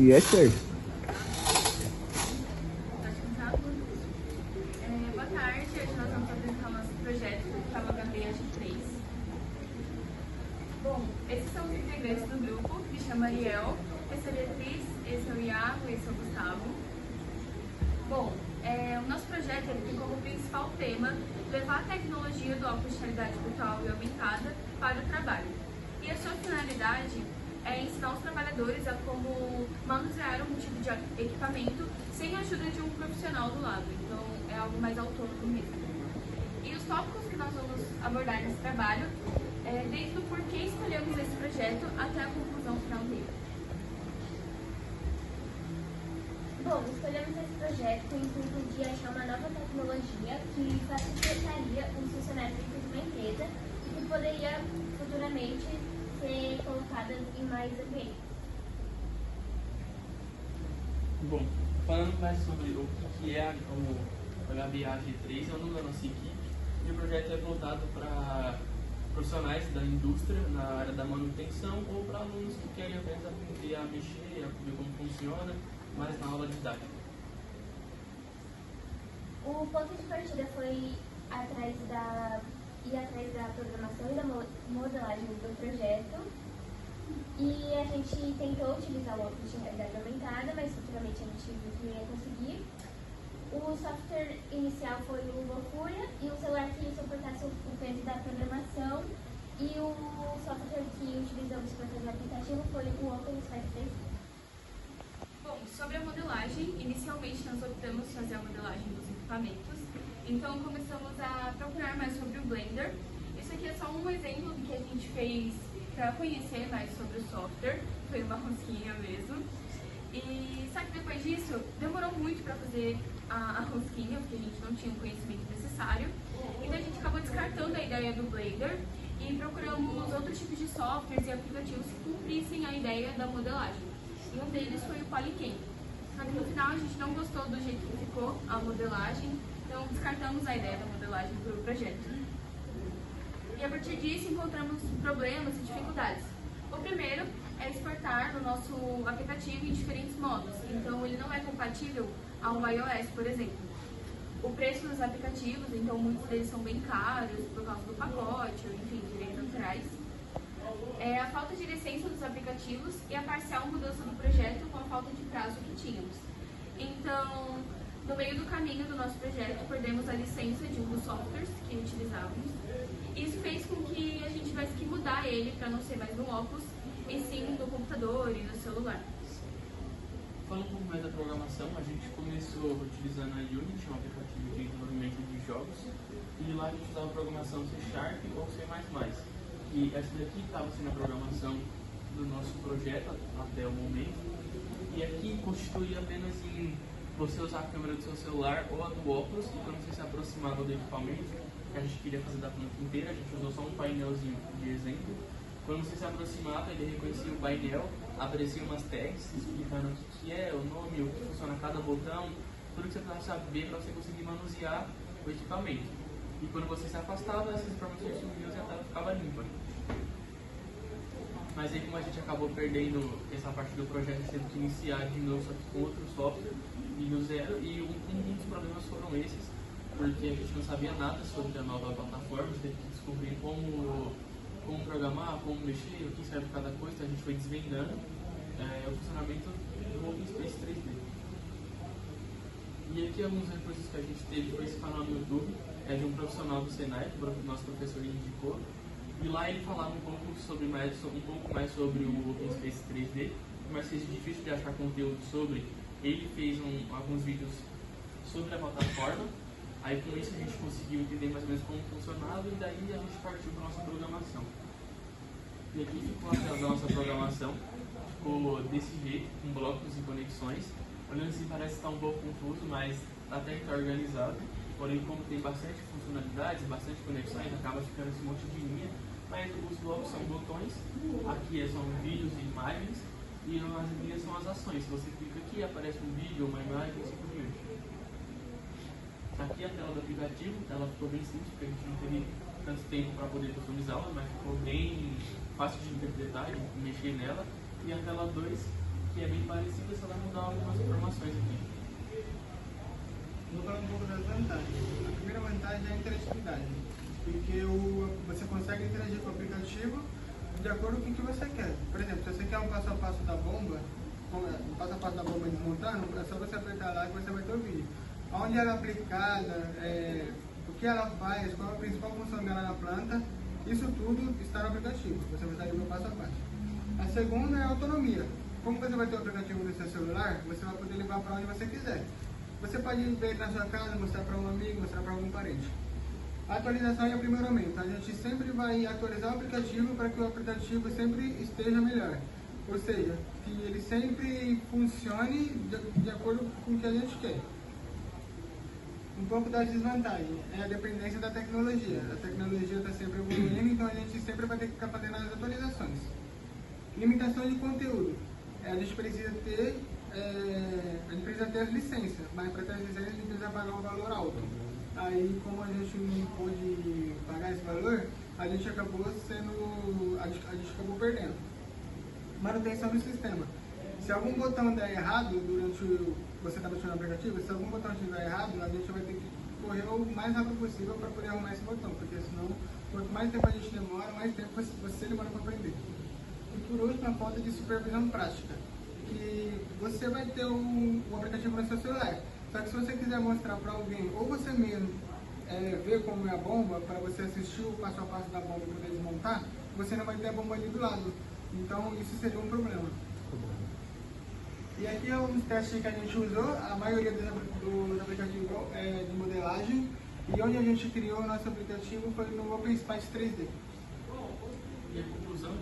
E é certo. Boa tarde, hoje nós vamos apresentar o nosso projeto, que é uma Gabriagem 3. Bom, esses são os integrantes do grupo, me chamo Ariel, essa é a Beatriz, esse é o Iago, esse é o Gustavo. Bom, o nosso projeto tem como principal tema levar a tecnologia do óculos de realidade virtual e aumentada para o trabalho. E a sua finalidade é ensinar os trabalhadores a como manusear algum tipo de equipamento sem a ajuda de um profissional do lado, então é algo mais autônomo mesmo. E os tópicos que nós vamos abordar nesse trabalho desde o porquê escolhemos esse projeto até a conclusão final dele. Bom, escolhemos esse projeto com o intuito de achar uma nova tecnologia que facilitaria os funcionários de uma empresa e que poderia futuramente ser colocada em mais ambientes. Bom, falando mais sobre o que é a Gabriagem 3, é o nome da nossa equipe e o projeto é voltado para profissionais da indústria na área da manutenção ou para alunos que querem apenas aprender a mexer, a ver como funciona, mas na aula didática. O ponto de partida foi ir atrás da programação e da modelagem do projeto. E a gente tentou utilizar o óculos de realidade aumentada, mas futuramente a gente viu que não ia conseguir. O software inicial foi o Lofúria e o celular que suportasse o peso da programação. E o software que utilizamos para fazer o aplicativo foi o Oculus Quest 3. Bom, sobre a modelagem, inicialmente nós optamos fazer a modelagem dos equipamentos, então começamos a procurar mais sobre o Blender. Isso aqui é só um exemplo do que a gente fez para conhecer mais sobre o software, foi uma rosquinha mesmo. E só que depois disso, demorou muito para fazer a rosquinha, porque a gente não tinha o conhecimento necessário, então a gente acabou descartando a ideia do Blender e procuramos outros tipos de softwares e aplicativos que cumprissem a ideia da modelagem. E um deles foi o Polycam. Só que no final a gente não gostou do jeito que ficou a modelagem, então descartamos a ideia da modelagem para o projeto. E a partir disso encontramos problemas e dificuldades. O primeiro é exportar no nosso aplicativo em diferentes modos, então ele não é compatível ao iOS, por exemplo. O preço dos aplicativos, então muitos deles são bem caros por causa do pacote, ou enfim, direitos autorais. A falta de licença dos aplicativos e a parcial mudança do projeto com a falta de prazo que tínhamos. Então, no meio do caminho do nosso projeto, perdemos a licença de um dos softwares que utilizávamos. Isso fez com que a gente tivesse que mudar ele para não ser mais no óculos, e sim no computador e no celular. Falando um pouco mais da programação, a gente começou utilizando a Unity, um aplicativo de desenvolvimento de jogos, e lá a gente usava programação C# ou C++. E essa daqui estava sendo a programação do nosso projeto até o momento. E aqui constitui apenas em você usar a câmera do seu celular ou a do óculos, e quando você se aproximava do equipamento, que a gente queria fazer da planta inteira, a gente usou só um painelzinho de exemplo. Quando você se aproximava, ele reconhecia o painel, apareciam umas tags explicando o que é, o nome, o que funciona cada botão, tudo que você precisava saber para você conseguir manusear o equipamento. E quando você se afastava, essas informações sumiam e a tela ficava limpa. Mas aí, como a gente acabou perdendo essa parte do projeto, tendo que iniciar de novo, só que com outro software, e do zero, e um dos problemas foram esses, porque a gente não sabia nada sobre a nova plataforma, a gente teve que descobrir como programar, como mexer, o que serve cada coisa, então a gente foi desvendando o funcionamento do OpenSpace 3D. E aqui alguns recursos que a gente teve foi esse canal no YouTube, de um profissional do Senai, que o nosso professor indicou, e lá ele falava um pouco mais sobre o OpenSpace 3D, mas seja difícil de achar conteúdo sobre. Ele fez alguns vídeos sobre a plataforma, aí com isso a gente conseguiu entender mais ou menos como funcionava e daí a gente partiu para a nossa programação. E aqui ficou a tela da nossa programação, ficou desse jeito, com blocos e conexões. Olhando assim parece estar um pouco confuso, mas até que está organizado. Porém, como tem bastante funcionalidades, bastante conexões, acaba ficando esse monte de linha. Mas os blocos são botões, aqui são vídeos e imagens, e as linhas são as ações. Se você clica aqui, aparece um vídeo, uma imagem e assim por diante. Aqui a tela do aplicativo, ela ficou bem simples, porque a gente não teve tanto tempo para poder customizá-la, mas ficou bem fácil de interpretar e mexer nela. E a tela 2 que é bem parecido, só vai mudar algumas informações aqui. Vou falar um pouco das vantagens. A primeira vantagem é a interatividade, porque você consegue interagir com o aplicativo de acordo com o que você quer. Por exemplo, se você quer um passo a passo da bomba, desmontando, é só você apertar lá que você vai ter o vídeo. Onde ela é aplicada, o que ela faz, qual é a principal função dela na planta, isso tudo está no aplicativo. Você vai estar no passo a passo. A segunda é a autonomia. Como você vai ter o aplicativo no seu celular, você vai poder levar para onde você quiser. Você pode ver na sua casa, mostrar para um amigo, mostrar para algum parente. A atualização e aprimoramento. A gente sempre vai atualizar o aplicativo para que o aplicativo sempre esteja melhor. Ou seja, que ele sempre funcione de acordo com o que a gente quer. Um pouco das desvantagens é a dependência da tecnologia. A tecnologia está sempre evoluindo, então a gente sempre vai ter que ficar fazendo as atualizações. Limitação de conteúdo. A gente precisa ter as licenças, mas para ter as licenças a gente precisa pagar um valor alto. Aí, como a gente não pôde pagar esse valor, a gente acabou perdendo. Manutenção do sistema. Se algum botão der errado durante você está mexendo no aplicativo, se algum botão estiver errado, a gente vai ter que correr o mais rápido possível para poder arrumar esse botão, porque senão, quanto mais tempo a gente demora, mais tempo você demora para aprender. E por último, a falta de supervisão prática, que você vai ter o aplicativo no seu celular, só que se você quiser mostrar para alguém, ou você mesmo ver como é a bomba, para você assistir o passo a passo da bomba e poder desmontar, você não vai ter a bomba ali do lado. Então isso seria um problema. E aqui é um testes que a gente usou, a maioria dos aplicativos é de modelagem, e onde a gente criou o nosso aplicativo foi no OpenSpace 3D. E a conclusão